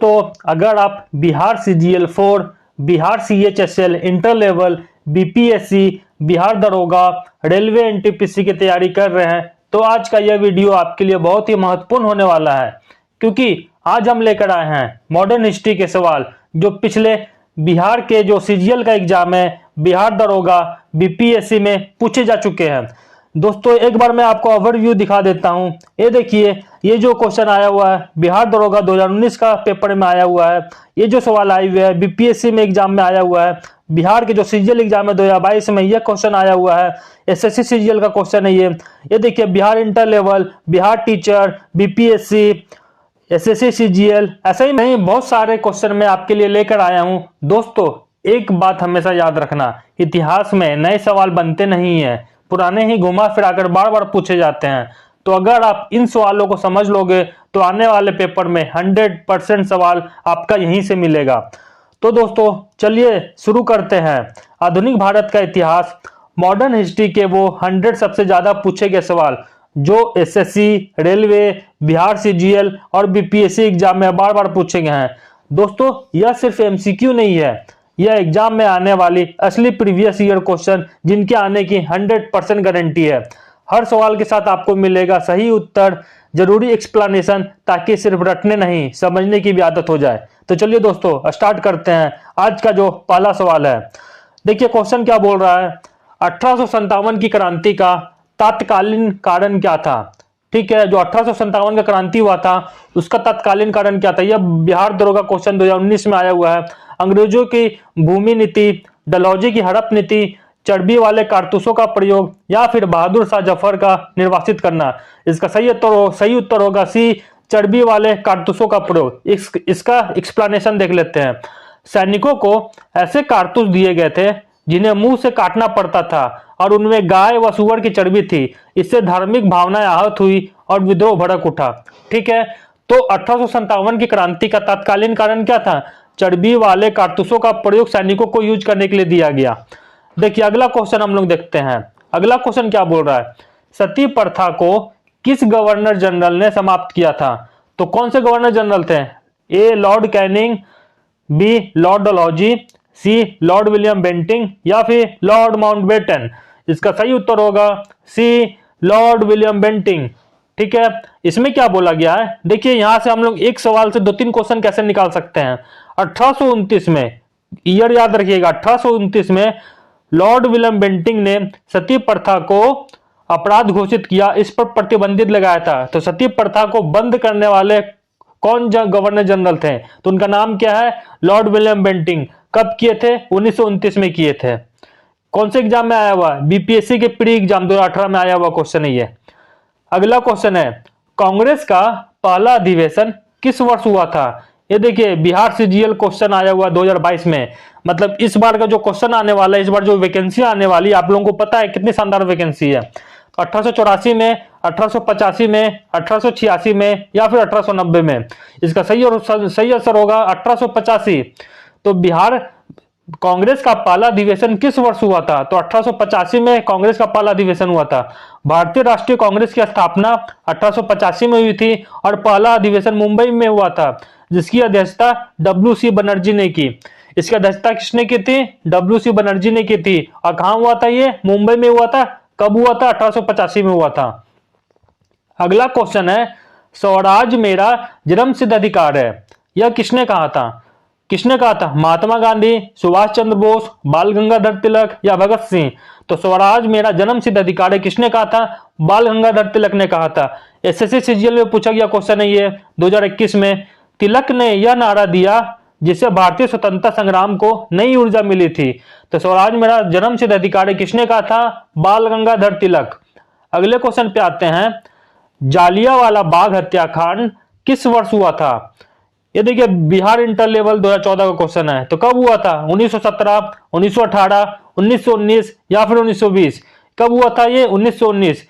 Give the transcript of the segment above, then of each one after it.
दोस्तों, अगर आप Bihar CGL 4, Bihar CHSL, inter level, BPSC, Bihar दरोगा, रेलवे एनटीपीसी की तैयारी कर रहे हैं तो आज का यह वीडियो आपके लिए बहुत ही महत्वपूर्ण होने वाला है, क्योंकि आज हम लेकर आए हैं मॉडर्न हिस्ट्री के सवाल जो पिछले बिहार के जो सीजीएल का एग्जाम है, बिहार दरोगा, बीपीएससी में पूछे जा चुके हैं। दोस्तों, एक बार मैं आपको ओवरव्यू दिखा देता हूं। ये देखिए, ये जो क्वेश्चन आया हुआ है बिहार दरोगा 2019 का पेपर में आया हुआ है। ये जो सवाल आए हुए हैं बीपीएससी में एग्जाम में आया हुआ है। बिहार के जो सीजीएल एग्जाम है 2022 में यह क्वेश्चन आया हुआ है। एसएससी सीजीएल का क्वेश्चन है ये देखिए, Bihar inter level, Bihar teacher, BPSC, SSC CGL, ऐसे ही नहीं बहुत सारे क्वेश्चन मैं आपके लिए लेकर आया हूं। दोस्तों, एक बात हमेशा याद रखना, इतिहास में नए सवाल बनते नहीं है, पुराने ही घुमा फिराकर बार बार पूछे जाते हैं। तो अगर आप इन सवालों को समझ लोगे तो आने वाले पेपर में 100% सवाल आपका यहीं से मिलेगा। तो दोस्तों, चलिए शुरू करते हैं। आधुनिक भारत का इतिहास, मॉडर्न हिस्ट्री के वो 100 सबसे ज्यादा पूछे गए सवाल जो एसएससी, रेलवे, बिहार सीजीएल और बीपीएससी एग्जाम में बार बार पूछे गए हैं। दोस्तों, यह सिर्फ एमसीक्यू नहीं है, यह एग्जाम में आने वाली असली प्रीवियस ईयर क्वेश्चन जिनके आने की 100% गारंटी है। हर सवाल के साथ आपको मिलेगा सही उत्तर, जरूरी एक्सप्लेनेशन, ताकि सिर्फ रटने नहीं समझने की भी आदत हो जाए। तो चलिए दोस्तों, स्टार्ट करते हैं। आज का जो पहला सवाल है, देखिए क्वेश्चन क्या बोल रहा है। 1857 की क्रांति का तत्कालीन कारण क्या था? ठीक है, जो 1857 का क्रांति हुआ था उसका तत्कालीन कारण क्या था? यह बिहार दरोगा क्वेश्चन 2019 में आया हुआ है। अंग्रेजों की भूमि नीति, डलहौजी की हड़प नीति, चर्बी वाले कारतूसों का प्रयोग या फिर बहादुर शाह जफर का निर्वासित करना। इसका सही उत्तर होगा सी, चर्बी वाले कारतूसों का प्रयोग। इसका एक्सप्लेनेशन देख लेते हैं। सैनिकों को ऐसे कारतूस दिए गए थे जिन्हें मुंह से काटना पड़ता था और उनमें गाय व सुअर की चर्बी थी। इससे धार्मिक भावनाएं आहत हुई और विद्रोह भड़क उठा। ठीक है, तो 1857 की क्रांति का तत्कालीन कारण क्या था? चर्बी वाले कारतूसों का प्रयोग सैनिकों को यूज करने के लिए दिया गया। देखिए अगला क्वेश्चन हम लोग देखते हैं। अगला क्वेश्चन क्या बोल रहा है? सती प्रथा को किस गवर्नर जनरल ने समाप्त किया था? तो कौन से गवर्नर जनरल थे? A Lord Canning, B Lord Dalhousie, C Lord William Bentinck या फिर लॉर्ड माउंटबेटन। इसका सही उत्तर होगा सी, लॉर्ड विलियम बेंटिंग। ठीक है, इसमें क्या बोला गया है? देखिए यहां से हम लोग एक सवाल से 2-3 क्वेश्चन कैसे निकाल सकते हैं। 1829 में, ईयर याद रखिएगा, 1829 में लॉर्ड विलियम बेंटिंग ने सती प्रथा को अपराध घोषित किया, इस पर प्रतिबंधित लगाया था। तो सती प्रथा को बंद करने वाले कौन गवर्नर जनरल थे? तो उनका नाम क्या है? Lord William Bentinck. कब किए थे? 1929 में किए थे। कौन से एग्जाम में आया हुआ? बीपीएससी के प्री एग्जाम 2018 में आया हुआ क्वेश्चन है ये। अगला क्वेश्चन है, कांग्रेस का पहला अधिवेशन किस वर्ष हुआ था? ये देखिए, बिहार सीजीएल क्वेश्चन आया हुआ 2022 में। मतलब इस बार का जो क्वेश्चन आने वाला है, इस बार जो वैकेंसी आने वाली है, आप लोगों को पता है कितनी शानदार वैकेंसी है। 1884 में, 1885 में, 1886 में या फिर 1890 में। इसका सही आंसर होगा 1885। तो बिहार कांग्रेस का पहला अधिवेशन किस वर्ष हुआ था? तो 1885 में कांग्रेस का पहला अधिवेशन हुआ था। भारतीय राष्ट्रीय कांग्रेस की स्थापना 1885 में हुई थी और पहला अधिवेशन मुंबई में हुआ था, जिसकी अध्यक्षता डब्ल्यू.सी. बनर्जी ने की। इसकी अध्यक्षता किसने की थी? डब्ल्यू.सी. बनर्जी ने की थी। और कहां हुआ था? ये मुंबई में हुआ था। कब हुआ था? 1885 में हुआ था। अगला क्वेश्चन है, स्वराज मेरा जन्मसिद्ध अधिकार है, यह किसने कहा था? किसने कहा था? महात्मा गांधी, सुभाष चंद्र बोस, बाल गंगाधर तिलक या भगत सिंह। तो स्वराज मेरा जन्मसिद्ध अधिकार है किसने कहा था? बाल गंगाधर तिलक ने कहा था। एसएससी सीजीएल में पूछा गया क्वेश्चन है ये 2021 में। तिलक ने यह नारा दिया जिससे भारतीय स्वतंत्रता संग्राम को नई ऊर्जा मिली थी। तो स्वराज मेरा जन्मसिद्ध अधिकार है किसने कहा था? बाल गंगाधर तिलक। अगले क्वेश्चन पे आते हैं, जालियांवाला बाग हत्याकांड किस वर्ष हुआ था? ये देखिए, बिहार इंटर लेवल 2014 का क्वेश्चन है। तो कब हुआ था? 1917, 1918, 1919 या फिर 1920। कब हुआ था ये? 1919।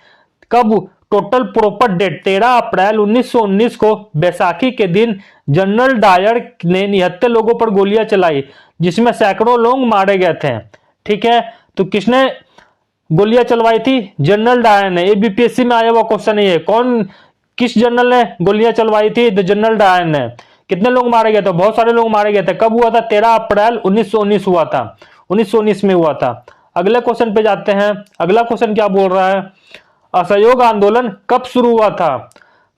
कब? टोटल प्रॉपर डेट 13 अप्रैल 1919 को बैसाखी के दिन जनरल डायर ने 79 लोगों पर गोलियां चलाई, जिसमें सैकड़ों लोग मारे गए थे। ठीक है, तो किसने गोलियां चलवाई थी? जनरल डायर ने। ये बीपीएससी में आया हुआ क्वेश्चन है ये। किस जनरल ने गोलियां चलवाई थी? द जनरल डायर ने। कितने लोग मारे गए थे? बहुत सारे लोग मारे गए थे। कब हुआ था? 13 अप्रैल 1919 हुआ था, 1919 में हुआ था। अगले क्वेश्चन पे जाते हैं। अगला क्वेश्चन क्या बोल रहा है? असहयोग आंदोलन कब शुरू हुआ था?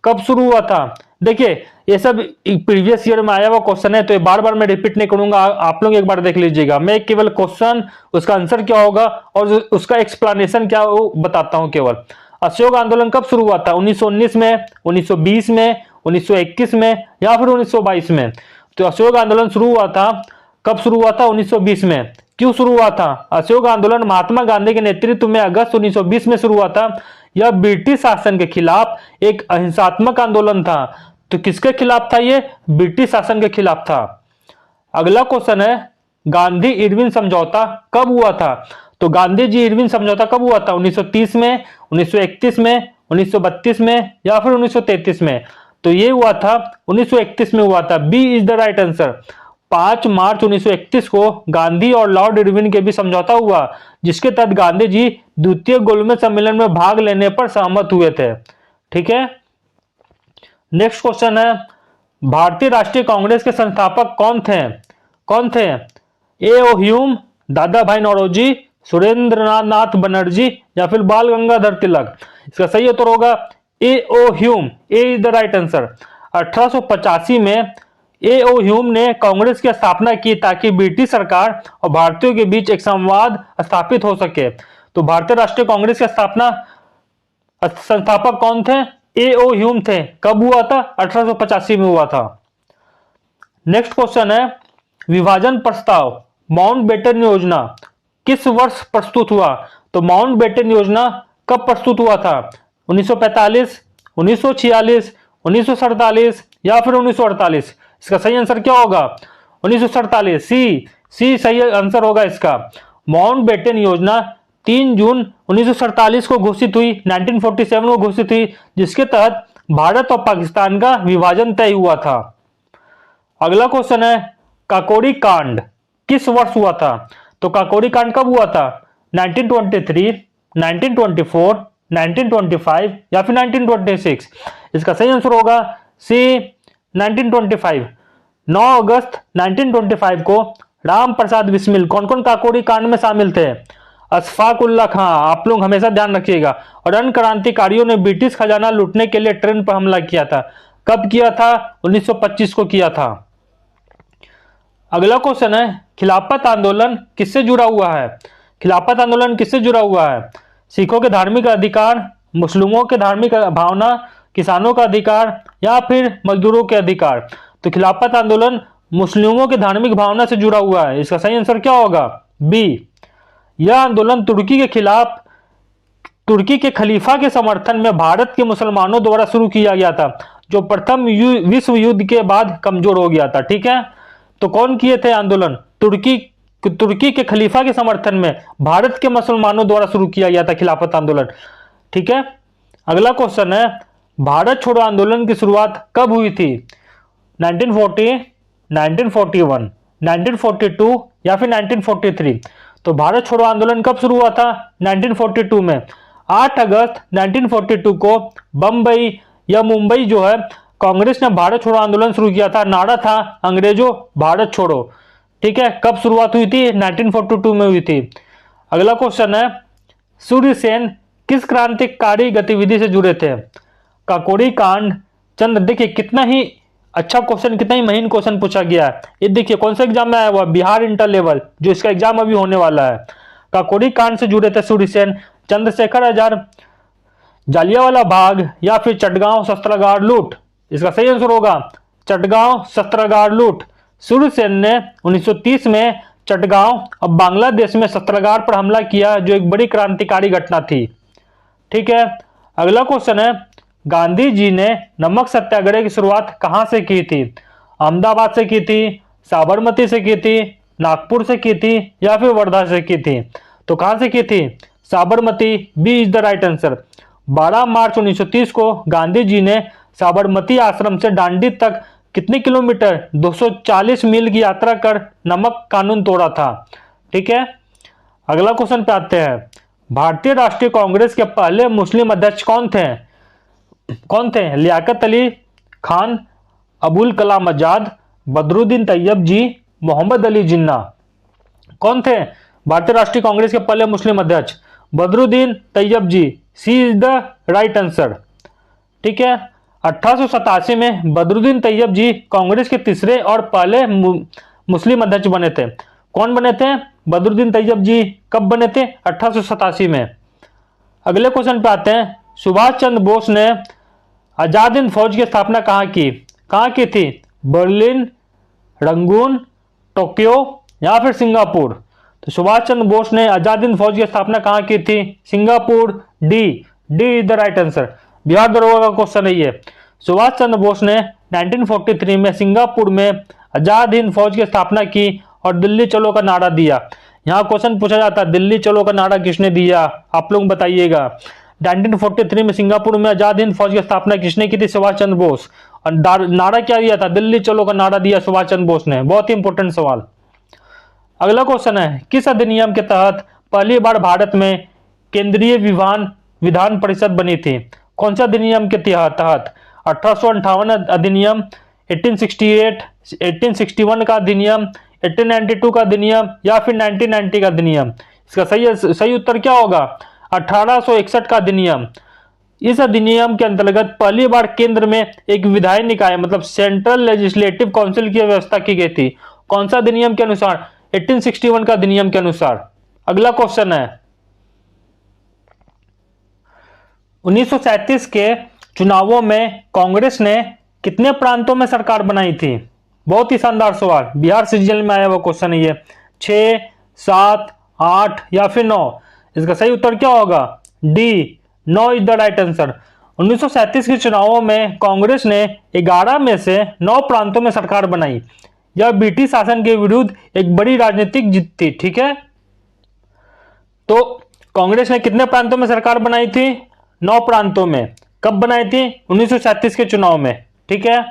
कब शुरू हुआ था? देखिए ये सब प्रीवियस ईयर में आया हुआ क्वेश्चन है, तो ये बार बार मैं रिपीट नहीं करूंगा, आप लोग एक बार देख लीजिएगा। मैं केवल क्वेश्चन, उसका आंसर क्या होगा और उसका एक्सप्लेनेशन क्या वो बताता हूं केवल। असहयोग आंदोलन कब शुरू हुआ था? 1919 में, 1920 में, 1921 में या फिर 1922 में? तो असहयोग आंदोलन शुरू हुआ था, कब शुरू हुआ था? 1920 में। क्यों शुरू हुआ था? असहयोग आंदोलन महात्मा गांधी के नेतृत्व में अगस्त 1920 में शुरू हुआ था। यह ब्रिटिश शासन के खिलाफ एक अहिंसात्मक आंदोलन था। तो किसके खिलाफ था ये? ब्रिटिश शासन के खिलाफ था। अगला क्वेश्चन है, गांधी इरविन समझौता कब हुआ था? तो गांधी जी इरविन समझौता कब हुआ था? 1930 में, 1931 में, 1932 में या फिर 1933 में? तो ये हुआ था 1931 में हुआ था। B is the right answer. 5 March 1931 को गांधी और लॉर्ड इरविन के बीच समझौता हुआ, जिसके तहत गांधी जी द्वितीय गोलमेज सम्मेलन में भाग लेने पर सहमत हुए थे। ठीक है। नेक्स्ट क्वेश्चन है, भारतीय राष्ट्रीय कांग्रेस के संस्थापक कौन थे? कौन थे? ए ओ ह्यूम, दादा भाई नौरोजी, सुरेंद्रनाथ बनर्जी या फिर बाल गंगाधर तिलक? इसका सही उत्तर होगा A O Hume. A is the right answer. 1885 में ए ओ ह्यूम ने कांग्रेस की स्थापना की ताकि ब्रिटिश सरकार और भारतीयों के बीच एक संवाद स्थापित हो सके। तो भारतीय राष्ट्रीय कांग्रेस के स्थापना संस्थापक कौन थे? ए ओ ह्यूम थे। कब हुआ था? 1885 में हुआ था। नेक्स्ट क्वेश्चन है, विभाजन प्रस्ताव माउंटबेटन योजना किस वर्ष प्रस्तुत हुआ? तो माउंटबेटन योजना कब प्रस्तुत हुआ था? 1945, 1946, 1947 या फिर 1948? इसका सही आंसर क्या होगा? 1947। सी सही आंसर होगा इसका। माउंटबेटन योजना 3 जून 1947 को घोषित हुई, 1947 को घोषित हुई, जिसके तहत भारत और पाकिस्तान का विभाजन तय हुआ था। अगला क्वेश्चन है, काकोरी कांड किस वर्ष हुआ था? तो काकोरी कांड कब हुआ था? 1923, 1924, 1925 या फिर 1926? इसका सही आंसर होगा सी 1925। 9 अगस्त 1925 को राम प्रसाद बिस्मिल कौन कौन काकोरी कांड में शामिल थे? अशफाक उल्लाह खां, आप लोग हमेशा ध्यान रखिएगा, और अन्य क्रांतिकारियों ने ब्रिटिश खजाना लूटने के लिए ट्रेन पर हमला किया था। कब किया था? 1925 को किया था। अगला क्वेश्चन है, खिलाफत आंदोलन किससे जुड़ा हुआ है? खिलाफत आंदोलन किससे जुड़ा हुआ है? सिखों के धार्मिक अधिकार, मुस्लिमों के धार्मिक भावना, किसानों का अधिकार या फिर मजदूरों के अधिकार? तो खिलाफत आंदोलन मुस्लिमों के धार्मिक भावना से जुड़ा हुआ है। इसका सही आंसर क्या होगा? बी। यह आंदोलन तुर्की के खिलाफ, तुर्की के खलीफा के समर्थन में भारत के मुसलमानों द्वारा शुरू किया गया था, जो प्रथम विश्व युद्ध के बाद कमजोर हो गया था। ठीक है। तो कौन किए थे आंदोलन? तुर्की के खलीफा के समर्थन में भारत के मुसलमानों द्वारा शुरू किया गया था खिलाफत आंदोलन। ठीक है। अगला क्वेश्चन है, भारत छोड़ो आंदोलन की शुरुआत कब हुई थी? 1940, 1941, 1942 या फिर 1943? तो भारत छोड़ो आंदोलन कब शुरू हुआ था? 1942 में। 8 अगस्त 1942 को बंबई या मुंबई जो है, कांग्रेस ने भारत छोड़ो आंदोलन शुरू किया था। नारा था अंग्रेजों भारत छोड़ो। ठीक है। कब शुरुआत हुई थी? 1942 में हुई थी। अगला क्वेश्चन है, सूर्य सेन किस क्रांतिकारी गतिविधि से जुड़े थे? काकोरी कांड, चंद्र। देखिए कितना ही अच्छा क्वेश्चन, कितना ही महीन क्वेश्चन पूछा गया है। ये देखिए कौन सा एग्जाम में आया हुआ? बिहार इंटर लेवल, जो इसका एग्जाम अभी होने वाला है। काकोरी कांड से जुड़े थे सूर्य सेन, चंद्रशेखर आजाद, जालियांवाला बाग या फिर चटगांव शस्त्रागार लूट? इसका सही आंसर होगा चटगांव शस्त्रागार लूट। सूर्य सेन ने 1930 में चटगांव और बांग्लादेश में शस्त्रागार पर हमला किया, जो एक बड़ी क्रांतिकारी घटना थी। ठीक है। अगला क्वेश्चन है, गांधी जी ने नमक सत्याग्रह की शुरुआत कहां से की थी? अहमदाबाद से की थी, साबरमती से की थी, नागपुर से की थी या फिर वर्धा से की थी? तो कहां से की थी? Sabarmati. B is the right answer. 12 March 1930 को गांधी जी ने साबरमती आश्रम से दांडी तक कितने किलोमीटर? 240 मील की यात्रा कर नमक कानून तोड़ा था। ठीक है। अगला क्वेश्चन पे आते हैं, भारतीय राष्ट्रीय कांग्रेस के पहले मुस्लिम अध्यक्ष कौन थे? कौन थे? लियाकत अली खान, अबुल कलाम आजाद, बदरुद्दीन तैयब जी, मोहम्मद अली जिन्ना। कौन थे भारतीय राष्ट्रीय कांग्रेस के पहले मुस्लिम अध्यक्ष? बदरुद्दीन तैयब जी। सी इज द राइट आंसर। ठीक है। 1887 में बदरुद्दीन तैयब जी कांग्रेस के तीसरे और पहले मुस्लिम अध्यक्ष बने थे। कौन बने थे? बदरुद्दीन तैयब जी। कब बने थे? 1887 में। अगले क्वेश्चन पे आते हैं। सुभाष चंद्र बोस ने आजाद हिंद फौज की स्थापना कहाँ की? कहाँ की थी? बर्लिन, रंगून, टोक्यो या फिर सिंगापुर? तो सुभाष चंद्र बोस ने आजाद हिंद फौज की स्थापना कहाँ की थी? Singapore. D is the right answer. Bihar दरोगा का क्वेश्चन है ये। सुभाष चंद्र बोस ने 1943 में सिंगापुर में आजाद हिंद फौज की स्थापना की और दिल्ली चलो का नारा दिया। यहाँ क्वेश्चन पूछा जाता है, दिल्ली चलो का नारा किसने दिया? आप लोग बताइएगा। 1943 में सिंगापुर में आजाद हिंद फौज की स्थापना किसने की थी? सुभाष चंद्र बोस। और नारा क्या दिया था? दिल्ली चलो का नारा दिया सुभाष चंद्र बोस ने। बहुत ही इंपॉर्टेंट सवाल। अगला क्वेश्चन है, किस अधिनियम के तहत पहली बार भारत में केंद्रीय विधान परिषद बनी थी? कौन सा अधिनियम के तहत? 1858 अधिनियम, 1868, 1861 का अधिनियम, 1892 का अधिनियम या फिर 1990 का अधिनियम? इसका सही उत्तर क्या होगा? 1861 का अधिनियम। इस अधिनियम के अंतर्गत पहली बार केंद्र में एक विधायी निकाय मतलब सेंट्रल लेजिस्लेटिव काउंसिल की व्यवस्था की गई थी। कौन सा अधिनियम के अनुसार? 1861 का अधिनियम के अनुसार। अगला क्वेश्चन है, 1937 के चुनावों में कांग्रेस ने कितने प्रांतों में सरकार बनाई थी? बहुत ही शानदार सवाल, बिहार सीजीएल में आया हुआ क्वेश्चन है ये। 6, 7, 8 या फिर 9? इसका सही उत्तर क्या होगा? D 9 is the right answer. 1937 के चुनावों में कांग्रेस ने 11 में से 9 प्रांतों में सरकार बनाई। यह ब्रिटिश शासन के विरुद्ध एक बड़ी राजनीतिक जीत थी। ठीक है। तो कांग्रेस ने कितने प्रांतों में सरकार बनाई थी? 9 प्रांतों में। कब बनाई थी? 1937 के चुनाव में। ठीक है।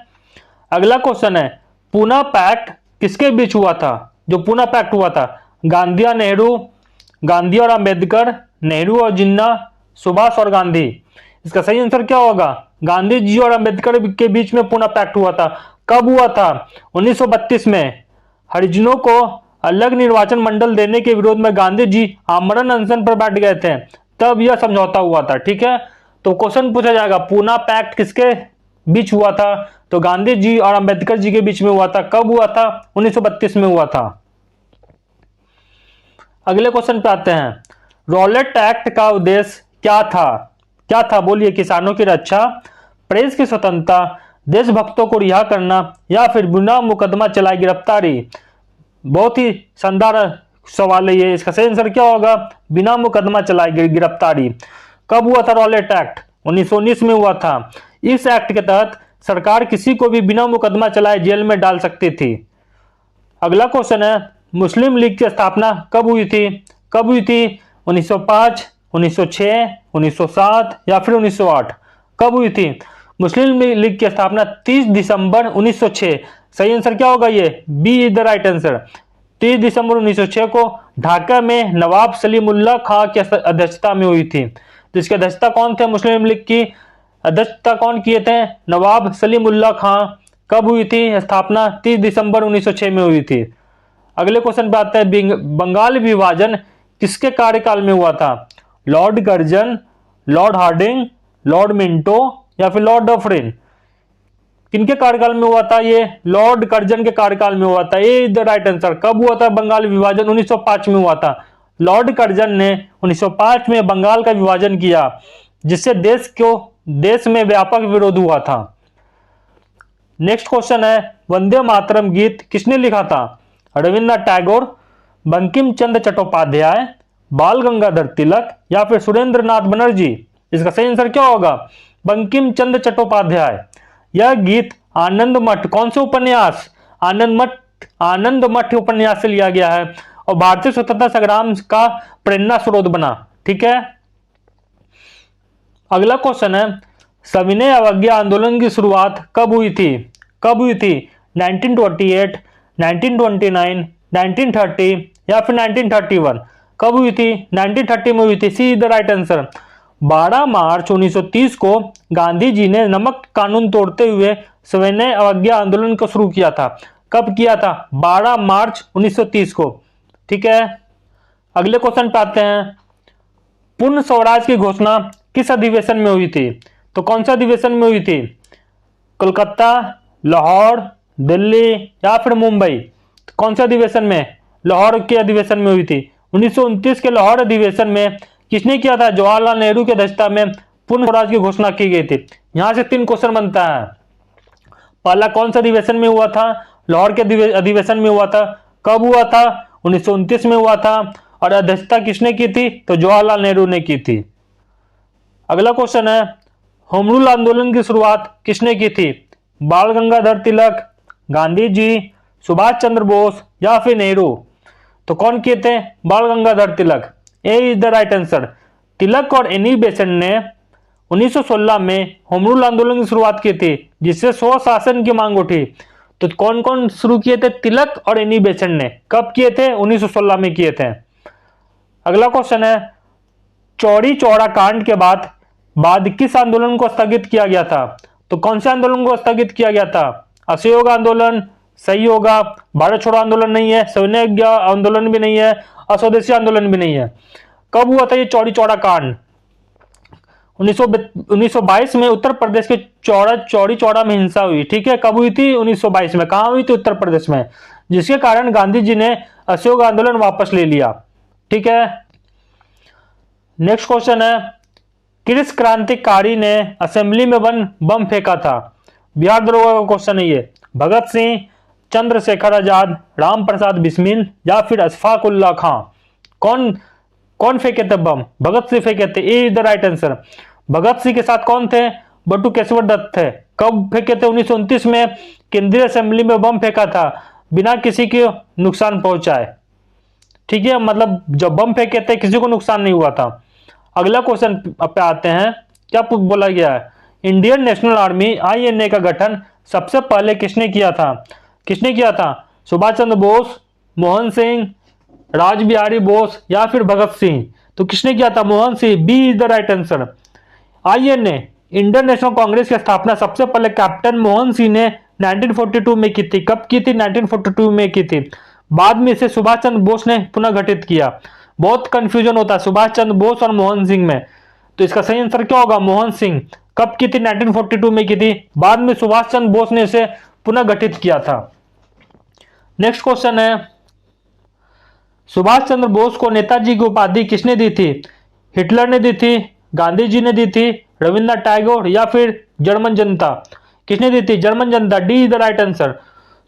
अगला क्वेश्चन है, पूना पैक्ट किसके बीच हुआ था? जो पूना पैक्ट हुआ था, गांधी और नेहरू, गांधी और अंबेडकर, नेहरू और जिन्ना, सुभाष और गांधी? इसका सही आंसर क्या होगा? गांधी जी और अंबेडकर के बीच में पूना पैक्ट हुआ था। कब हुआ था? 1932 में। हरिजनों को अलग निर्वाचन मंडल देने के विरोध में गांधी जी आमरण अनशन पर बैठ गए थे, तब यह समझौता हुआ था। ठीक है। तो क्वेश्चन पूछा जाएगा, पूना पैक्ट किसके बीच हुआ था? तो गांधी जी और अंबेडकर जी के बीच में हुआ था। कब हुआ था? 1932 में हुआ था। अगले क्वेश्चन पे आते हैं, रॉलेट एक्ट का उद्देश्य क्या था? क्या था? बोलिए। किसानों की रक्षा, प्रेस की स्वतंत्रता, देशभक्तों को रिहा करना या फिर बिना मुकदमा चलाए गिरफ्तारी? बहुत ही शानदार सवाल है ये। इसका सही आंसर क्या होगा? बिना मुकदमा चलाए गिरफ्तारी। कब हुआ था रॉलेट एक्ट? 1919 में हुआ था। इस एक्ट के तहत सरकार किसी को भी बिना मुकदमा चलाए जेल में डाल सकती थी। अगला क्वेश्चन है, मुस्लिम लीग की स्थापना कब हुई थी? कब हुई थी? 1905, 1906, 1907 या फिर 1908? कब हुई थी? मुस्लिम लीग की स्थापना 30 दिसंबर 1906। सही आंसर क्या होगा? ये B is the right answer. 30 दिसंबर 1906 को ढाका में नवाब सलीमुल्लाह खां की अध्यक्षता में हुई थी। तो इसकी अध्यक्षता कौन थे? मुस्लिम लीग की अध्यक्षता कौन किए थे? नवाब सलीमुल्लाह खां। कब हुई थी स्थापना? 30 दिसंबर 1906 में हुई थी। अगले क्वेश्चन पे आते हैं, बंगाल विभाजन किसके कार्यकाल में हुआ था? Lord Curzon, Lord Hardinge, Lord Minto या फिर लॉर्ड डफरिन? किनके कार्यकाल में हुआ था ये? लॉर्ड कर्जन के कार्यकाल में हुआ था। ए द राइट आंसर। कब हुआ था बंगाल विभाजन? 1905 में हुआ था। लॉर्ड कर्जन ने 1905 में बंगाल का विभाजन किया, जिससे देश में व्यापक विरोध हुआ था। नेक्स्ट क्वेश्चन है, वंदे मातरम गीत किसने लिखा था? रविन्द्रनाथ टैगोर, बंकिम चंद्र चट्टोपाध्याय, बाल गंगाधर तिलक या फिर सुरेंद्र नाथ बनर्जी? इसका सही आंसर क्या होगा? बंकिम चंद्र चट्टोपाध्याय। यह गीत आनंद मठ, कौन से उपन्यास? आनंद मठ उपन्यास से लिया गया है और भारतीय स्वतंत्रता संग्राम का प्रेरणा स्रोत बना। ठीक है। अगला क्वेश्चन है, सविनय अवज्ञा आंदोलन की शुरुआत कब हुई थी? कब हुई थी? 1928, 1929, 1930 या फिर 1931? कब हुई थी? 1930 में हुई थी। See the right answer. 12 March 1930 को गांधी जी ने नमक कानून तोड़ते हुए सविनय अवज्ञा आंदोलन को शुरू किया था। कब किया था? 12 मार्च 1930 को। ठीक है, अगले क्वेश्चन पे आते हैं। पूर्ण स्वराज की घोषणा किस अधिवेशन में हुई थी? तो कौन सा अधिवेशन में हुई थी? कोलकाता, लाहौर, दिल्ली या फिर मुंबई? तो कौन से अधिवेशन में? लाहौर के अधिवेशन में हुई थी। 1929 के लाहौर अधिवेशन में किसने किया था? जवाहरलाल नेहरू की अध्यक्षता में पूर्ण स्वराज की घोषणा की गई थी। यहां से 3 क्वेश्चन बनता है। पहला, कौन सा अधिवेशन में हुआ था? लाहौर के अधिवेशन में हुआ था। कब हुआ था? 1929 में हुआ था। और अध्यक्षता किसने की थी? तो जवाहरलाल नेहरू ने की थी। अगला क्वेश्चन है, होम रूल आंदोलन की शुरुआत किसने की थी? बाल गंगाधर तिलक, गांधी जी, सुभाष चंद्र बोस या फिर नेहरू? तो कौन किए थे? बाल गंगाधर तिलक। ए इज द राइट आंसर। तिलक और एनी बेसेंट ने 1916 में होम रूल आंदोलन की शुरुआत की थी, जिससे स्वशासन की मांग उठी। तो कौन कौन शुरू किए थे? तिलक और एनी बेसेंट ने। कब किए थे? 1916 में किए थे। अगला क्वेश्चन है, चौरी चौरा कांड के बाद किस आंदोलन को स्थगित किया गया था? तो कौन से आंदोलन को स्थगित किया गया था? असहयोग आंदोलन सही होगा। भारत छोड़ो आंदोलन नहीं है, सविनय आंदोलन भी नहीं है, अस्वदेशी आंदोलन भी नहीं है। कब हुआ था ये चौरी चौरा कांड? 1922 में उत्तर प्रदेश के चौरी चौरा में हिंसा हुई। ठीक है, कब हुई थी? 1922 में। कहां हुई थी? उत्तर प्रदेश में, जिसके कारण गांधी जी ने असहयोग आंदोलन वापस ले लिया। ठीक है, नेक्स्ट क्वेश्चन है, किस क्रांतिकारी ने असेंबली में बम फेंका था? बिहार दरोगा का क्वेश्चन है ये। भगत सिंह, चंद्रशेखर आजाद, राम प्रसाद बिस्मिल या फिर अशफाक उल्लाह खां? कौन फेंके थे बम? भगत सिंह फेंके थे। ए is the right answer. Bhagat Singh के साथ कौन थे? बटू केशवर दत्त थे। कब फेंके थे? 1929 में केंद्रीय असेंबली में बम फेंका था, बिना किसी के नुकसान पहुंचाए। ठीक है, मतलब जब बम फेंके थे किसी को नुकसान नहीं हुआ था। अगला क्वेश्चन पे आते हैं, क्या बोला गया है? इंडियन नेशनल आर्मी आईएनए का गठन सबसे पहले किसने किया था? किसने किया था? सुभाष चंद्र बोस, मोहन सिंह, राज बिहारी बोस या फिर भगत सिंह? तो किसने किया था? Mohan Singh. B is the right answer. INA Indian National Congress की स्थापना सबसे पहले कैप्टन मोहन सिंह ने 1942 में की थी। कब की थी? 1942 में की थी। बाद में इसे सुभाष चंद्र बोस ने पुनः गठित किया। बहुत कंफ्यूजन होता है सुभाष चंद्र बोस और मोहन सिंह में, तो इसका सही आंसर क्या होगा? मोहन सिंह। कब की थी? 1942 में की थी। बाद में सुभाष चंद्र बोस ने इसे पुनः गठित किया था। नेक्स्ट क्वेश्चन है, सुभाष चंद्र बोस को नेताजी की उपाधि किसने दी थी? हिटलर ने दी थी, गांधी जी ने दी थी, रविन्द्रनाथ टैगोर या फिर जर्मन जनता? किसने दी थी? जर्मन जनता। D is the right answer.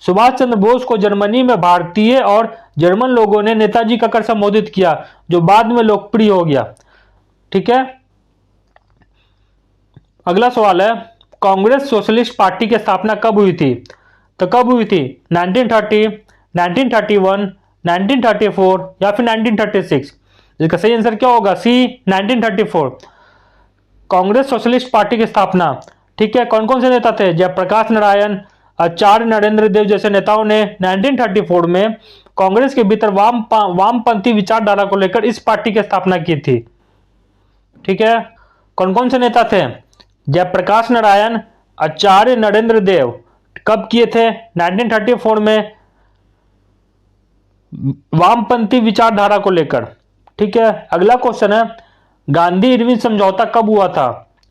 Subhash Chandra Bose को जर्मनी में भारतीय और जर्मन लोगों ने नेताजी कहकर संबोधित किया, जो बाद में लोकप्रिय हो गया। ठीक है, अगला सवाल है, कांग्रेस सोशलिस्ट पार्टी की स्थापना कब हुई थी? तो कब हुई थी? 1930, 1931, 1934 या फिर 1936? इसका सही आंसर क्या होगा? सी, 1934। कांग्रेस सोशलिस्ट पार्टी की स्थापना। ठीक है, कौन कौन से नेता थे? जयप्रकाश नारायण, आचार्य नरेंद्र देव जैसे नेताओं ने 1934 में कांग्रेस के भीतर वामपंथी विचारधारा को लेकर इस पार्टी की स्थापना की थी। ठीक है, कौन कौन से नेता थे? जयप्रकाश नारायण, आचार्य नरेंद्र देव। कब किए थे? 1934 में, वामपंथी विचारधारा को लेकर। ठीक है, अगला क्वेश्चन है, गांधी इरविन समझौता कब हुआ था?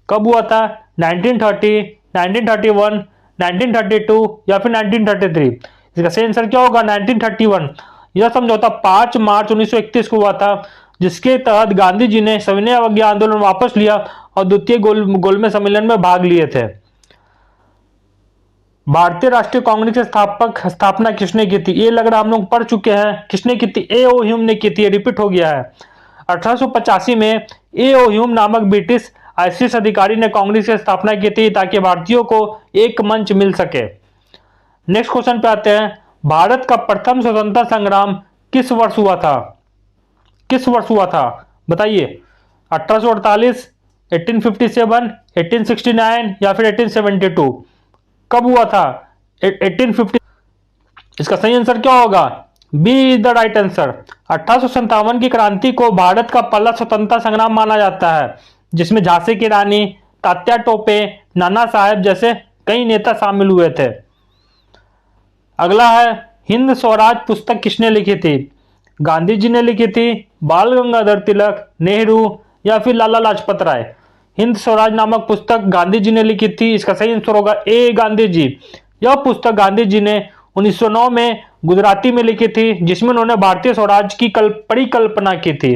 कब हुआ था? 1930, 1931, 1932 या फिर 1933? इसका सही आंसर क्या होगा? 1931। यह समझौता 5 मार्च 1931 को हुआ था, जिसके तहत गांधी जी ने सविनय अवज्ञा आंदोलन वापस लिया और द्वितीय गोलमेज सम्मेलन में भाग लिए थे। भारतीय राष्ट्रीय कांग्रेस के स्थापना किसने की थी? ये लग रहा हम लोग पढ़ चुके हैं। किसने की थी? ए ओ ह्यूम ने की थी। रिपीट हो गया है। 1885 में ए ओ ह्यूम नामक ब्रिटिश आईसीएस अधिकारी ने कांग्रेस की स्थापना की थी, ताकि भारतीयों को एक मंच मिल सके। नेक्स्ट क्वेश्चन पे आते हैं, भारत का प्रथम स्वतंत्रता संग्राम किस वर्ष हुआ था? किस वर्ष हुआ था? बताइए। 1848, 1857, 1869 या फिर 1872? कब हुआ था? 1850। इसका सही आंसर क्या होगा? B is the right answer. 1857 की क्रांति को भारत का पहला स्वतंत्रता संग्राम माना जाता है, जिसमें झांसी की रानी, तात्या टोपे, नाना साहेब जैसे कई नेता शामिल हुए थे। अगला है, हिंद स्वराज पुस्तक किसने लिखी थी? गांधी जी ने लिखी थी, बाल गंगाधर तिलक, नेहरू या फिर लाला लाजपत राय? हिंद स्वराज नामक पुस्तक गांधी जी ने लिखी थी। इसका सही आंसर होगा ए, गांधी जी। यह पुस्तक गांधी जी ने 1909 में गुजराती में लिखी थी, जिसमें उन्होंने भारतीय स्वराज की परिकल्पना की थी।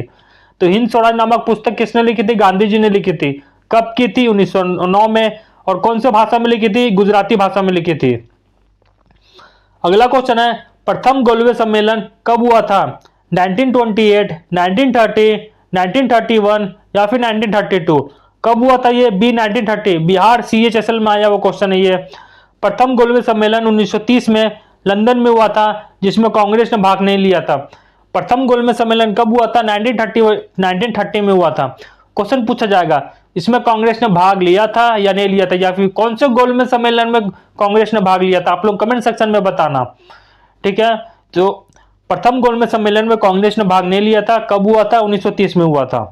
तो हिंद स्वराज नामक पुस्तक किसने लिखी थी? गांधी जी ने लिखी थी। कब की थी? 1909 में। और कौन से भाषा में लिखी थी? गुजराती भाषा में लिखी थी। अगला क्वेश्चन है, प्रथम गोलवे सम्मेलन कब हुआ था? 1928, 1930, 1931 या फिर 1932? कब हुआ था ये? बी, 1930। बिहार CHSL में आया वो क्वेश्चन है ये। प्रथम गोलवे सम्मेलन 1930 में लंदन में हुआ था, जिसमें कांग्रेस ने भाग नहीं लिया था। प्रथम गोलमेज सम्मेलन कब हुआ था? 1930 में हुआ था। क्वेश्चन पूछा जाएगा, इसमें कांग्रेस ने भाग लिया था या नहीं लिया था, या फिर कौन से गोलमेज सम्मेलन में कांग्रेस ने भाग लिया था? आप लोग कमेंट सेक्शन में बताना, ठीक है। तो प्रथम गोलमेज सम्मेलन में कांग्रेस ने भाग नहीं लिया था। कब हुआ था? 1930 में हुआ था।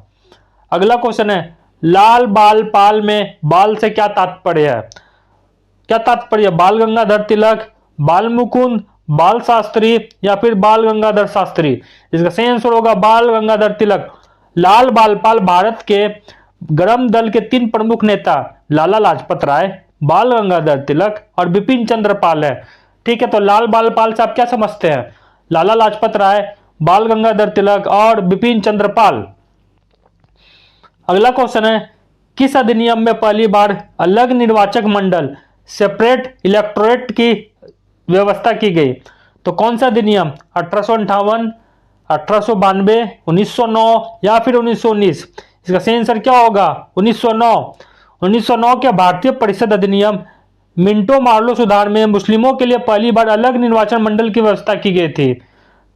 अगला क्वेश्चन है, लाल बाल पाल में बाल से क्या तात्पर्य है? क्या तात्पर्य? बाल गंगाधर तिलक, बाल मुकुंद, बाल शास्त्री या फिर बाल गंगाधर शास्त्री? इसका सही आंसर होगा बाल गंगाधर तिलक। लाल बाल पाल भारत के गरम दल के 3 प्रमुख नेता लाला लाजपत राय, बाल गंगाधर तिलक और बिपिन चंद्र पाल है, ठीक है। तो लाल बाल पाल से आप क्या समझते हैं? लाला लाजपत राय, बाल गंगाधर तिलक और बिपिन चंद्र पाल। अगला क्वेश्चन है, किस अधिनियम में पहली बार अलग निर्वाचक मंडल, सेपरेट इलेक्टोरेट की व्यवस्था की गई? तो कौन सा अधिनियम? 1858, 1892, 1909 या फिर 1919? इसका सही आंसर क्या होगा? 1909। 1909 के भारतीय परिषद अधिनियम मिंटो मार्लो सुधार में मुस्लिमों के लिए पहली बार अलग निर्वाचन मंडल की व्यवस्था की गई थी,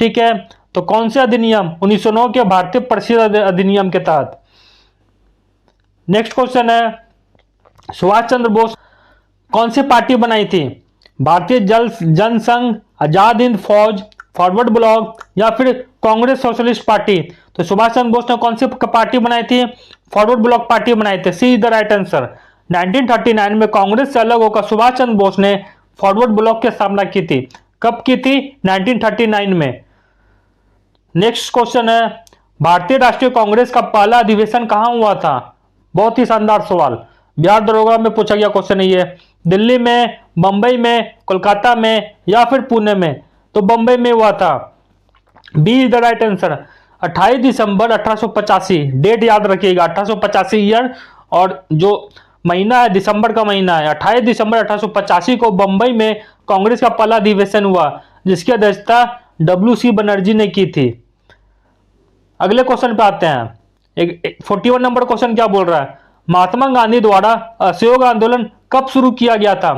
ठीक है। तो कौन से अधिनियम? 1909 के भारतीय परिषद अधिनियम के तहत। नेक्स्ट क्वेश्चन है, सुभाष चंद्र बोस कौन सी पार्टी बनाई थी? भारतीय जनसंघ, आजाद हिंद फौज, फॉरवर्ड ब्लॉक या फिर कांग्रेस सोशलिस्ट पार्टी? तो सुभाष चंद्र बोस ने कौन सी पार्टी बनाई थी? फॉरवर्ड ब्लॉक पार्टी बनाई थी। See the right answer. 1939 में कांग्रेस से अलग होकर सुभाष चंद्र बोस ने फॉरवर्ड ब्लॉक की स्थापना की थी। कब की थी? 1939 में। नेक्स्ट क्वेश्चन है, भारतीय राष्ट्रीय कांग्रेस का पहला अधिवेशन कहां हुआ था? बहुत ही शानदार सवाल, बिहार दरोगा में पूछा गया क्वेश्चन है ये। दिल्ली में, बंबई में, कोलकाता में या फिर पुणे में? तो बंबई में हुआ था। B is the right answer. 28 दिसंबर 1885, डेट याद रखिएगा, 1885 ईयर और जो महीना है दिसंबर का महीना है। 28 दिसंबर 1885 को बंबई में कांग्रेस का पहला अधिवेशन हुआ, जिसकी अध्यक्षता WC बनर्जी ने की थी। अगले क्वेश्चन पे आते हैं। 41 नंबर क्वेश्चन क्या बोल रहा है, महात्मा गांधी द्वारा असहयोग आंदोलन कब शुरू किया गया था?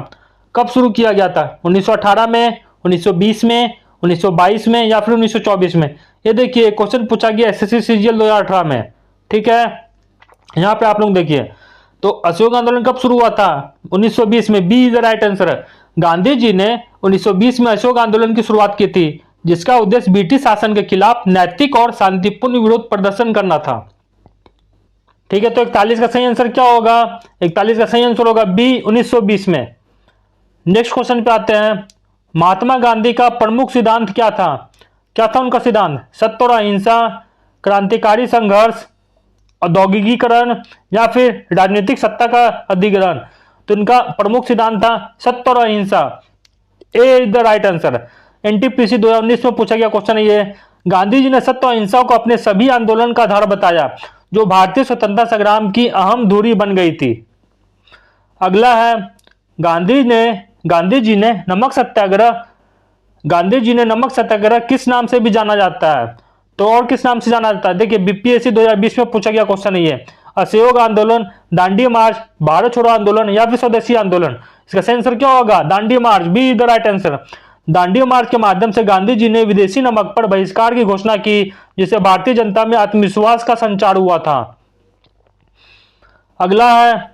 कब शुरू किया गया था? 1918 में, 1920 में, 1922 में या फिर 1924 में? ये देखिए क्वेश्चन पूछा गया SSC CGL 2018 में, ठीक है। यहां पे आप लोग देखिए, तो असहयोग आंदोलन कब शुरू हुआ था? 1920 में। B is the right answer. Gandhi ji ने 1920 में असहयोग आंदोलन की शुरुआत की थी, जिसका उद्देश्य ब्रिटिश शासन के खिलाफ नैतिक और शांतिपूर्ण विरोध प्रदर्शन करना था, ठीक है। तो 41 का सही आंसर क्या होगा? 41 का सही आंसर होगा बी, 1920 में। नेक्स्ट क्वेश्चन पे आते हैं, महात्मा गांधी का प्रमुख सिद्धांत क्या था? क्या था उनका सिद्धांत? सत्य और अहिंसा, क्रांतिकारी संघर्ष, औद्योगिकीकरण या फिर राजनीतिक सत्ता का अधिग्रहण? तो इनका प्रमुख सिद्धांत था सत्य और अहिंसा। A is the right answer. NTPC 2019 में पूछा गया क्वेश्चन है ये। गांधी जी ने सत्य और अहिंसा को अपने सभी आंदोलन का आधार बताया, जो भारतीय स्वतंत्रता संग्राम की अहम धुरी बन गई थी। अगला है, गांधी जी ने नमक सत्याग्रह किस नाम से भी जाना जाता है? तो और किस नाम से जाना जाता है? देखिए BPSC 2020 में पूछा गया क्वेश्चन है ये। असहयोग आंदोलन, दांडी मार्च, भारत छोड़ो आंदोलन या फिर स्वदेशी आंदोलन? इसका सही आंसर क्या होगा? Dandi march. B is the right answer. Dandi march के माध्यम से गांधी जी ने विदेशी नमक पर बहिष्कार की घोषणा की, जिससे भारतीय जनता में आत्मविश्वास का संचार हुआ था। अगला है,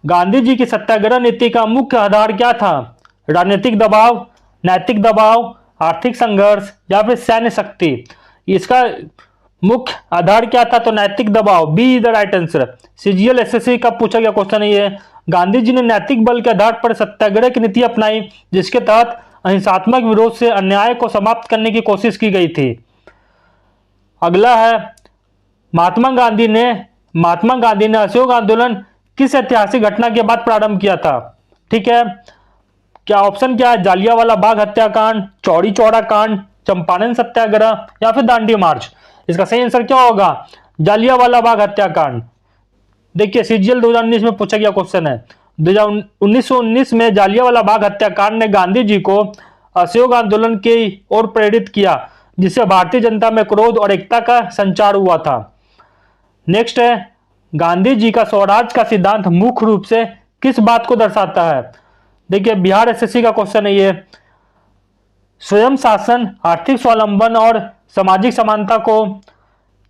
गांधी जी की सत्याग्रह नीति का मुख्य आधार क्या था? राजनीतिक दबाव, नैतिक दबाव, आर्थिक संघर्ष या फिर सैन्य शक्ति? इसका मुख्य आधार क्या था? तो नैतिक दबाव, B is the right answer. CGL SSC का पूछा गया क्वेश्चन है ये। गांधी जी ने नैतिक बल के आधार पर सत्याग्रह की नीति अपनाई, जिसके तहत अहिंसात्मक विरोध से अन्याय को समाप्त करने की कोशिश की गई थी। अगला है, महात्मा गांधी ने असहयोग आंदोलन किस ऐतिहासिक घटना के बाद प्रारंभ किया था? ठीक है, क्या ऑप्शन क्या है? जालियांवाला बाग हत्याकांड, चौरी चौरा कांड, चंपारण सत्याग्रह या फिर दांडी मार्च। इसका सही आंसर क्या होगा? जालियांवाला बाग हत्याकांड। देखिए सीजीएल 2019 में पूछा गया क्वेश्चन है। 1919 में जालियांवाला बाग हत्याकांड ने गांधी जी को असहयोग आंदोलन की ओर प्रेरित किया, जिससे भारतीय जनता में क्रोध और एकता का संचार हुआ था। नेक्स्ट है, गांधी जी का स्वराज का सिद्धांत मुख्य रूप से किस बात को दर्शाता है? देखिए बिहार एसएससी का क्वेश्चन है ये। स्वयं शासन, आर्थिक स्वावलंबन और सामाजिक समानता को,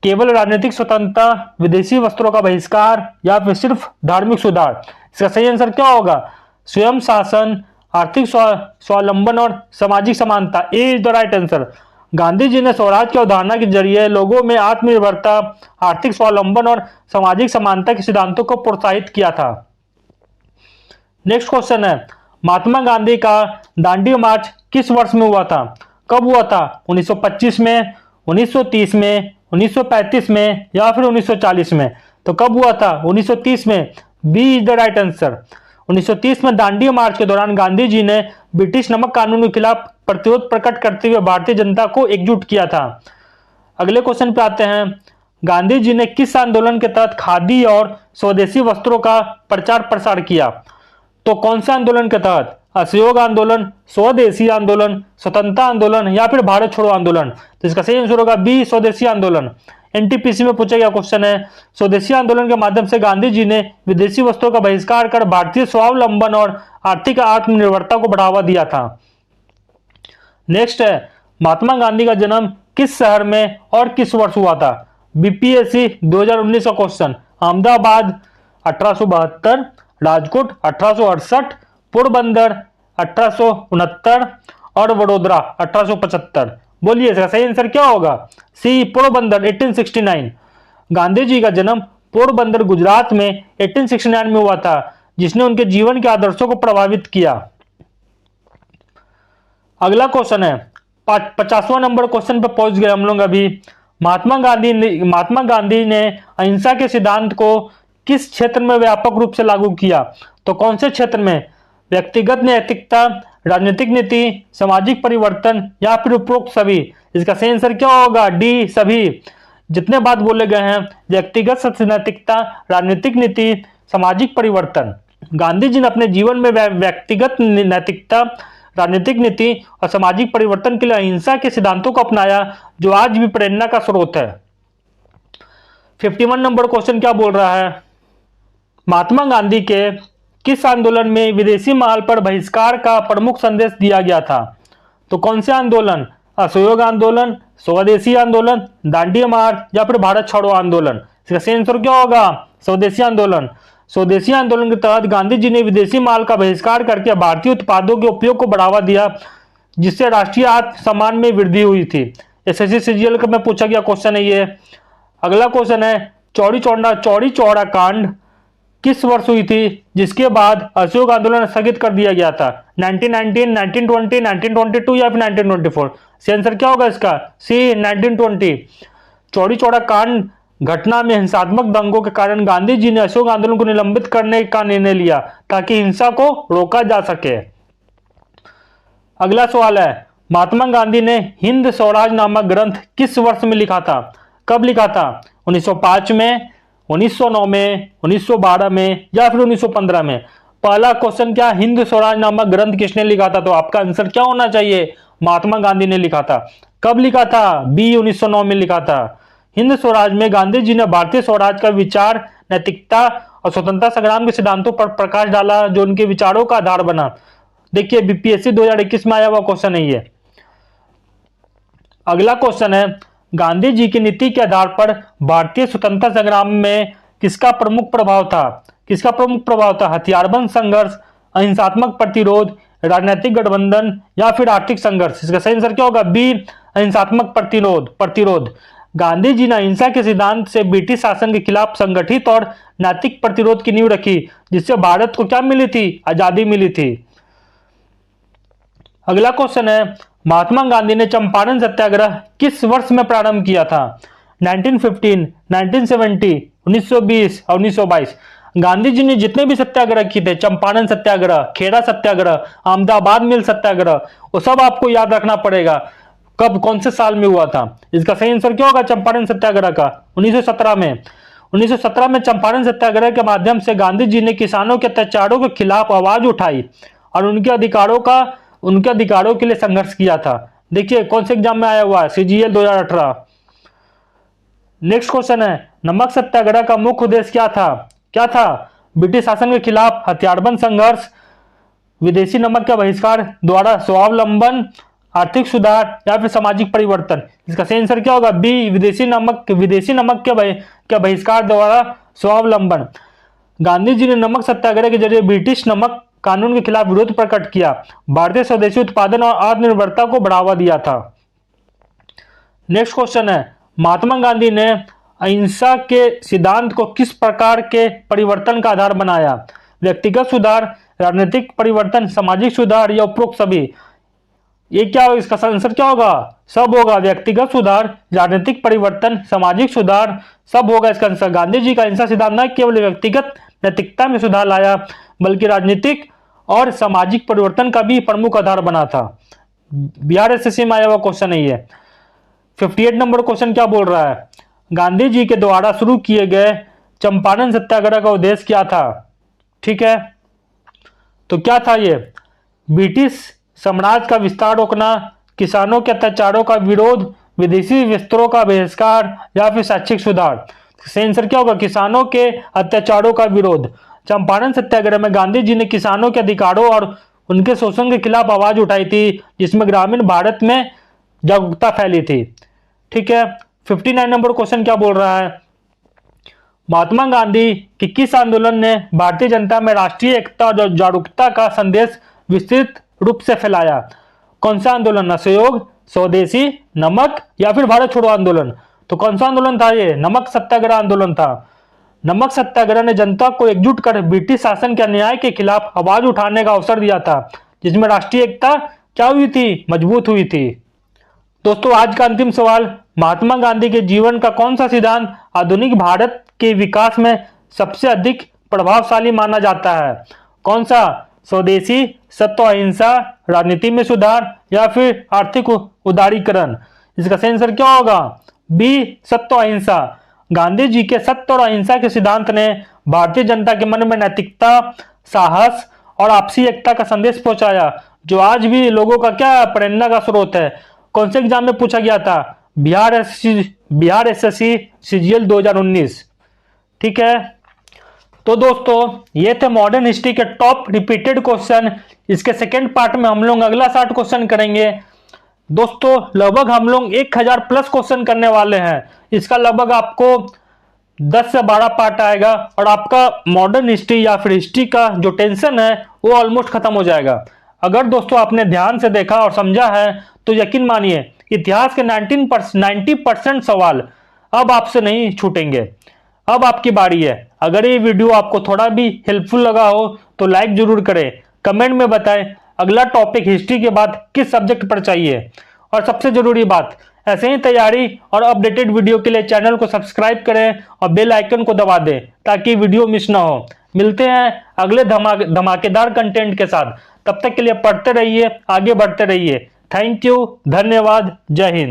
केवल राजनीतिक स्वतंत्रता, विदेशी वस्त्रों का बहिष्कार या फिर सिर्फ धार्मिक सुधार। इसका सही आंसर क्या होगा? स्वयं शासन, आर्थिक स्वावलंबन और सामाजिक समानता, A is the right answer. Gandhi ji ने स्वराज की अवधारणा के जरिए लोगों में आत्मनिर्भरता, आर्थिक स्वावलंबन और सामाजिक समानता के सिद्धांतों को प्रोत्साहित किया था। नेक्स्ट क्वेश्चन है, महात्मा गांधी का दांडी मार्च किस वर्ष में हुआ था? कब हुआ था? 1925 में, 1930 में, 1935 में या फिर 1940 में? तो कब हुआ था? 1930 में, B is the right answer. 1930 में दांडी मार्च के दौरान गांधी जी ने ब्रिटिश नमक कानून के खिलाफ प्रतिरोध प्रकट करते हुए भारतीय जनता को एकजुट किया था। अगले क्वेश्चन पे आते हैं, गांधी जी ने किस आंदोलन के तहत खादी और स्वदेशी वस्त्रों का प्रचार प्रसार किया? तो कौन से आंदोलन के तहत? असहयोग आंदोलन, स्वदेशी आंदोलन, स्वतंत्रता आंदोलन या फिर भारत छोड़ो आंदोलन? तो इसका सही आंसर होगा बी, स्वदेशी आंदोलन। एनटीपीसी में पूछा गया क्वेश्चन है। स्वदेशी आंदोलन के माध्यम से गांधी जी ने विदेशी वस्त्रों का बहिष्कार कर भारतीय स्वावलंबन और आर्थिक आत्मनिर्भरता को बढ़ावा दिया था। नेक्स्ट है, महात्मा गांधी का जन्म किस शहर में और किस वर्ष हुआ था? बीपीएससी 2019 का क्वेश्चन। अहमदाबाद 1872, राजकोट 1868, पोरबंदर 1869 और वडोदरा 1875। बोलिए इसका सही आंसर क्या होगा? सी, पोरबंदर 1869। गांधी जी का जन्म पोरबंदर गुजरात में 1869 में हुआ था, जिसने उनके जीवन के आदर्शों को प्रभावित किया। अगला क्वेश्चन है, 50वां नंबर क्वेश्चन पर पहुंच गए हम लोग अभी। महात्मा गांधी ने अहिंसा के सिद्धांत को किस क्षेत्र में व्यापक रूप से लागू किया? तो कौन से क्षेत्र में? व्यक्तिगत नैतिकता, राजनीतिक नीति, सामाजिक परिवर्तन या फिर उपरोक्त सभी? इसका सही आंसर क्या होगा? डी, सभी। जितने बात बोले गए हैं, व्यक्तिगत नैतिकता, राजनीतिक नीति, सामाजिक परिवर्तन। गांधी जी ने अपने जीवन में व्यक्तिगत नैतिकता, राजनीतिक नीति और सामाजिक परिवर्तन के लिए अहिंसा के सिद्धांतों को अपनाया, जो आज भी प्रेरणा का स्रोत है। 51 नंबर क्वेश्चन क्या बोल रहा है? महात्मा गांधी के किस आंदोलन में विदेशी माल पर बहिष्कार का प्रमुख संदेश दिया गया था? तो कौन से आंदोलन? असहयोग आंदोलन, स्वदेशी आंदोलन, दांडी मार्च या फिर भारत छोड़ो आंदोलन? इसका सही आंसर क्या होगा? स्वदेशी आंदोलन। स्वदेशी आंदोलन के तहत गांधी जी ने विदेशी माल का बहिष्कार करके भारतीय उत्पादों के उपयोग को बढ़ावा दिया, जिससे राष्ट्रीय आत्मसम्मान में वृद्धि हुई थी। एसएससी सीजीएल का में पूछा गया क्वेश्चन है ये। अगला क्वेश्चन है, चौरी चौरा कांड किस वर्ष हुई थी, जिसके बाद असहयोग आंदोलन स्थगित कर दिया गया था? 1919, 1920, 1922 या फिर 1924? सही आंसर क्या होगा इसका? सी, 1920। चौरी चौरा कांड घटना में हिंसात्मक दंगों के कारण गांधी जी ने असहयोग आंदोलन को निलंबित करने का निर्णय लिया, ताकि हिंसा को रोका जा सके। अगला सवाल है, महात्मा गांधी ने हिंद स्वराज नामक ग्रंथ किस वर्ष में लिखा था? कब लिखा था? 1905 में, 1909 में, 1912 में या फिर 1915 में? पहला क्वेश्चन क्या, हिंद स्वराज नामक ग्रंथ किसने लिखा था? तो आपका आंसर क्या होना चाहिए? महात्मा गांधी ने लिखा था। कब लिखा था? बी, 1909 में लिखा था। हिंद स्वराज में गांधी जी ने भारतीय स्वराज का विचार, नैतिकता और स्वतंत्रता संग्राम के सिद्धांतों पर प्रकाश डाला, जो उनके विचारों का आधार बना। देखिए बीपीएससी 2021 में आया हुआ क्वेश्चन है ये। अगला क्वेश्चन है, गांधी जी की नीति के आधार पर भारतीय स्वतंत्रता संग्राम में किसका प्रमुख प्रभाव था? किसका प्रमुख प्रभाव था? हथियारबंद संघर्ष, अहिंसात्मक प्रतिरोध, राजनीतिक गठबंधन या फिर आर्थिक संघर्ष? इसका सही आंसर क्या होगा? बी, अहिंसात्मक प्रतिरोध। गांधी जी ने अहिंसा के सिद्धांत से ब्रिटिश शासन के खिलाफ संगठित और नैतिक प्रतिरोध की नींव रखी, जिससे भारत को क्या मिली थी? आजादी मिली थी। अगला क्वेश्चन है, महात्मा गांधी ने चंपारण सत्याग्रह किस वर्ष में प्रारंभ किया था? 1915, 1970, 1920 और 1922। गांधी जी ने जितने भी सत्याग्रह किए थे, चंपारण सत्याग्रह, खेड़ा सत्याग्रह, अहमदाबाद मिल सत्याग्रह, वो सब आपको याद रखना पड़ेगा कब कौन से साल में हुआ था। इसका सही आंसर क्या होगा चंपारण सत्याग्रह का? 1917 में। 1917 में चंपारण सत्याग्रह के माध्यम से गांधी जी ने किसानों के अत्याचारों के खिलाफ आवाज उठाई और उनके अधिकारों के लिए संघर्ष किया था। देखिए कौन से एग्जाम में आया हुआ है, CGL 2018। नेक्स्ट क्वेश्चन है, नमक सत्याग्रह का मुख्य उद्देश्य क्या था? ब्रिटिश शासन के खिलाफ हथियारबंद संघर्ष, विदेशी नमक के बहिष्कार द्वारा स्वावलंबन, आर्थिक सुधार या फिर सामाजिक परिवर्तन। इसका सही आंसर क्या होगा? बी, विदेशी नमक के बहिष्कार द्वारा स्वावलंबन। गांधी जी ने नमक सत्याग्रह के जरिए ब्रिटिश नमक कानून के खिलाफ विरोध प्रकट किया, भारतीय स्वदेशी उत्पादन और आत्मनिर्भरता को बढ़ावा दिया था। नेक्स्ट क्वेश्चन है, महात्मा गांधी ने अहिंसा के सिद्धांत को किस प्रकार के परिवर्तन का आधार बनाया? व्यक्तिगत सुधार, राजनीतिक परिवर्तन, सामाजिक सुधार या उपरोक्त सभी? ये क्या होगा? इसका आंसर क्या होगा? सब होगा। व्यक्तिगत सुधार, राजनीतिक परिवर्तन, सामाजिक सुधार, सब होगा इसका आंसर। गांधी जी का अहिंसा सिद्धांत न केवल व्यक्तिगत नैतिकता में सुधार लाया, बल्कि राजनीतिक और सामाजिक परिवर्तन का भी प्रमुख आधार बना था। बिहार SSC में आया हुआ क्वेश्चन है ये। 58 नंबर क्वेश्चन क्या बोल रहा है? गांधी जी के द्वारा शुरू किए गए चंपारण सत्याग्रह का उद्देश्य क्या था? ठीक है, तो क्या था ये? ब्रिटिश साम्राज्य का विस्तार रोकना, किसानों के अत्याचारों का विरोध, विदेशी वस्त्रों का बहिष्कार या फिर शैक्षिक सुधार? सही आंसर क्या होगा? किसानों के अत्याचारों का विरोध। चंपारण सत्याग्रह में गांधी जी ने किसानों के अधिकारों और उनके शोषण के खिलाफ आवाज उठाई थी, जिसमें ग्रामीण भारत में जागरूकता फैली थी। ठीक है, 59 नंबर क्वेश्चन क्या बोल रहा है? महात्मा गांधी के किस आंदोलन ने भारतीय जनता में राष्ट्रीय एकता और जागरूकता का संदेश विस्तृत रूप से फैलाया? कौन सा आंदोलन? असहयोग, स्वदेशी, नमक या फिर भारत छोड़ो आंदोलन? तो कौन सा आंदोलन था ये? नमक सत्याग्रह आंदोलन था। नमक सत्याग्रह ने जनता को एकजुट कर ब्रिटिश शासन के अन्याय के खिलाफ आवाज उठाने का अवसर दिया था, जिसमें राष्ट्रीय एकता क्या हुई थी? मजबूत हुई थी। दोस्तों आज का अंतिम सवाल, महात्मा गांधी के जीवन का कौन सा सिद्धांत आधुनिक भारत के विकास में सबसे अधिक प्रभावशाली माना जाता है? कौन सा? स्वदेशी, सत्य अहिंसा, राजनीति में सुधार या फिर आर्थिक उदारीकरण? इसका सही आंसर क्या होगा? बी, सत्य अहिंसा। गांधी जी के सत्य और अहिंसा के सिद्धांत ने भारतीय जनता के मन में नैतिकता, साहस और आपसी एकता का संदेश पहुंचाया, जो आज भी लोगों का क्या प्रेरणा का स्रोत है। कौन से एग्जाम में पूछा गया था? Bihar SSC CGL 2019। ठीक है, तो दोस्तों ये थे मॉडर्न हिस्ट्री के टॉप रिपीटेड क्वेश्चन। इसके सेकेंड पार्ट में हम लोग अगला 60 क्वेश्चन करेंगे। दोस्तों लगभग हम लोग 1000 प्लस क्वेश्चन करने वाले हैं। इसका लगभग आपको 10 से 12 पार्ट आएगा और आपका मॉडर्न हिस्ट्री या फिर हिस्ट्री का जो टेंशन है वो ऑलमोस्ट खत्म हो जाएगा। अगर दोस्तों आपने ध्यान से देखा और समझा है तो यकीन मानिए इतिहास के 90% सवाल अब आपसे नहीं छूटेंगे। अब आपकी बारी है। अगर ये वीडियो आपको थोड़ा भी हेल्पफुल लगा हो तो लाइक जरूर करें, कमेंट में बताएं अगला टॉपिक हिस्ट्री के बाद किस सब्जेक्ट पर चाहिए। और सबसे जरूरी बात, ऐसे ही तैयारी और अपडेटेड वीडियो के लिए चैनल को सब्सक्राइब करें और बेल आइकन को दबा दें ताकि वीडियो मिस ना हो। मिलते हैं अगले धमाकेदार कंटेंट के साथ। तब तक के लिए पढ़ते रहिए, आगे बढ़ते रहिए। थैंक यू, धन्यवाद, जय हिंद।